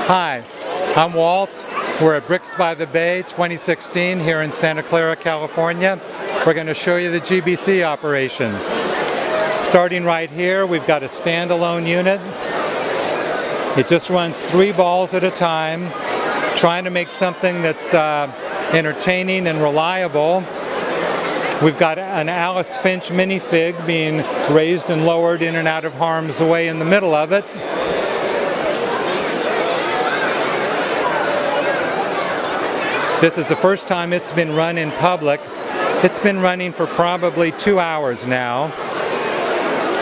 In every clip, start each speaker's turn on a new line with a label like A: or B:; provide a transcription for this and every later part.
A: Hi, I'm Walt. We're at Bricks by the Bay 2016 here in Santa Clara, California. We're going to show you the GBC operation. Starting right here, we've got a standalone unit. It just runs 3 balls at a time, trying to make something that's entertaining and reliable. We've got an Alice Finch minifig being raised and lowered in and out of harm's way in the middle of it. This is the first time it's been run in public. It's been running for probably 2 hours now.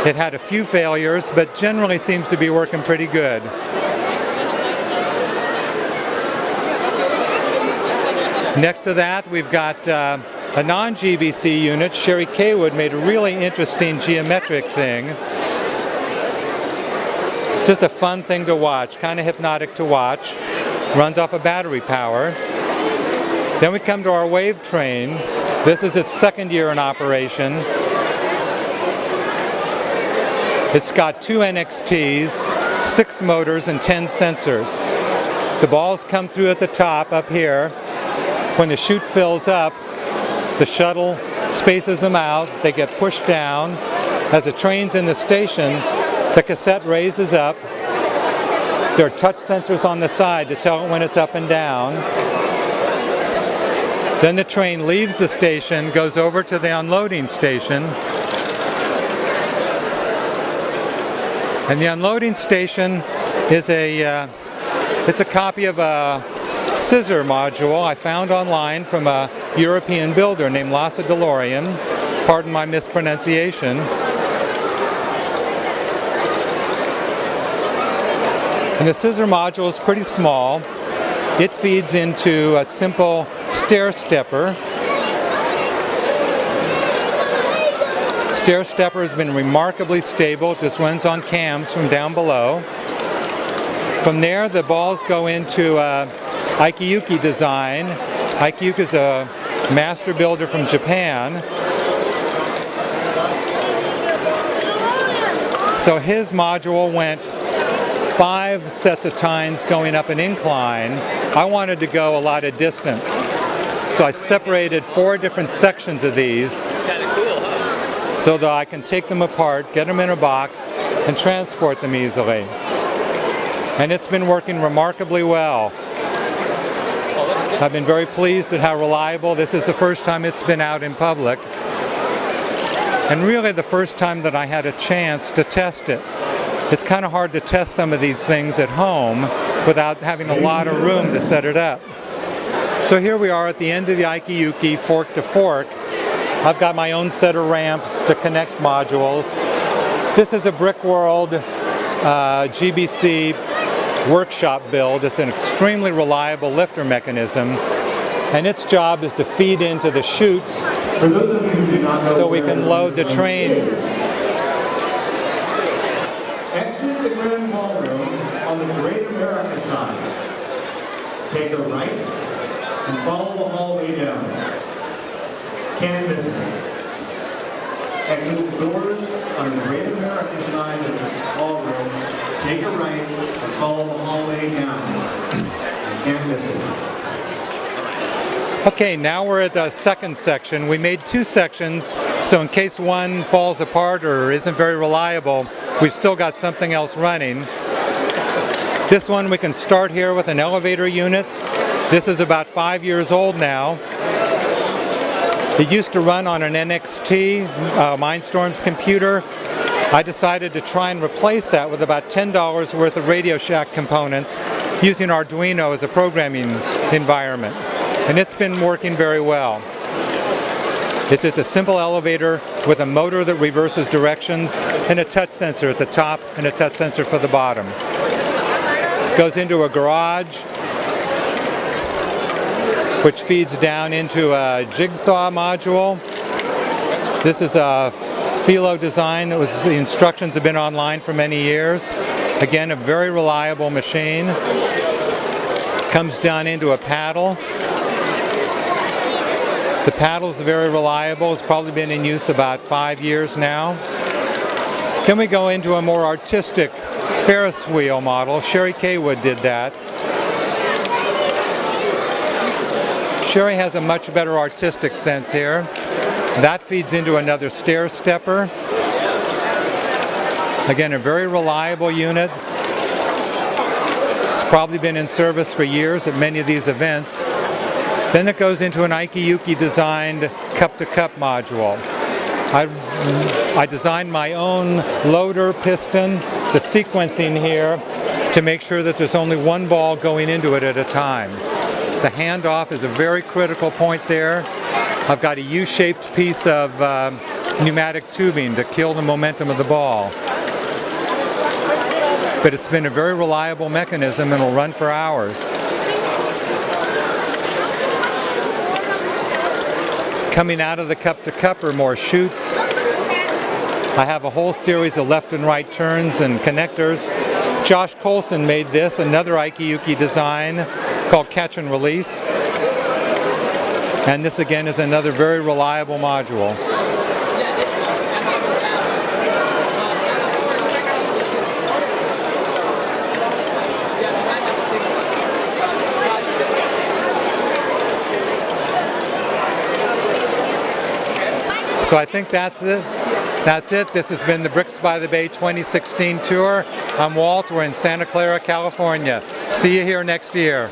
A: It had a few failures, but generally seems to be working pretty good. Next to that, we've got a non-GBC unit. Sherry Kaywood made a really interesting geometric thing. Just a fun thing to watch, kind of hypnotic to watch. Runs off of battery power. Then we come to our wave train. This is its 2nd year in operation. It's got 2 NXTs, 6 motors, and 10 sensors. The balls come through at the top up here. When the chute fills up, the shuttle spaces them out. They get pushed down. As the train's in the station, the cassette raises up. There are touch sensors on the side to tell it when it's up and down. Then the train leaves the station, goes over to the unloading station. And the unloading station is it's a copy of a scissor module I found online from a European builder named Lasse DeLorean. Pardon my mispronunciation. And the scissor module is pretty small. It feeds into a simple stair stepper. Stair stepper has been remarkably stable. It just runs on cams from down below. From there, the balls go into Ikeyuki design. Ikeyuki is a master builder from Japan. So his module went 5 sets of tines going up an incline. I wanted to go a lot of distance. So I separated 4 different sections of these.
B: Kind of cool, huh?
A: So that I can take them apart, get them in a box, and transport them easily. And it's been working remarkably well. I've been very pleased at how reliable. This is the first time it's been out in public. And really the first time that I had a chance to test it. It's kind of hard to test some of these things at home without having a lot of room to set it up. So here we are at the end of the Ikeyuki, fork to fork. I've got my own set of ramps to connect modules. This is a Brickworld GBC workshop build. It's an extremely reliable lifter mechanism, and its job is to feed into the chutes so we can load the train.
C: Exit the Grand Ballroom on the Great America side. Take a right and follow the hallway down. Can't miss it. Exit the doors on the Great America side of the ballroom. Take a right and follow the hallway down. Can't miss it.
A: Okay, now we're at the 2nd section. We made 2 sections, so in case one falls apart or isn't very reliable, we've still got something else running. This one we can start here with an elevator unit. This is about 5 years old now. It used to run on an NXT, Mindstorm's computer. I decided to try and replace that with about $10 worth of Radio Shack components using Arduino as a programming environment. And it's been working very well. It's just a simple elevator with a motor that reverses directions and a touch sensor at the top and a touch sensor for the bottom. It goes into a garage, which feeds down into a jigsaw module. This is a Philo design. The instructions have been online for many years. Again, a very reliable machine. Comes down into a paddle. The paddle's very reliable. It's probably been in use about 5 years now. Then we go into a more artistic Ferris wheel model. Sherry Kaywood did that. Sherry has a much better artistic sense here. That feeds into another stair stepper. Again, a very reliable unit. It's probably been in service for years at many of these events. Then it goes into an Ikeyuki designed cup-to-cup module. I designed my own loader piston, the sequencing here, to make sure that there's only one ball going into it at a time. The handoff is a very critical point there. I've got a U-shaped piece of pneumatic tubing to kill the momentum of the ball. But it's been a very reliable mechanism and will run for hours. Coming out of the cup-to-cup are more chutes. I have a whole series of left and right turns and connectors. Josh Colson made this, another Ikeyuki design called Catch and Release. And this again is another very reliable module. So I think that's it. This has been the Bricks by the Bay 2016 tour. I'm Walt. We're in Santa Clara, California. See you here next year.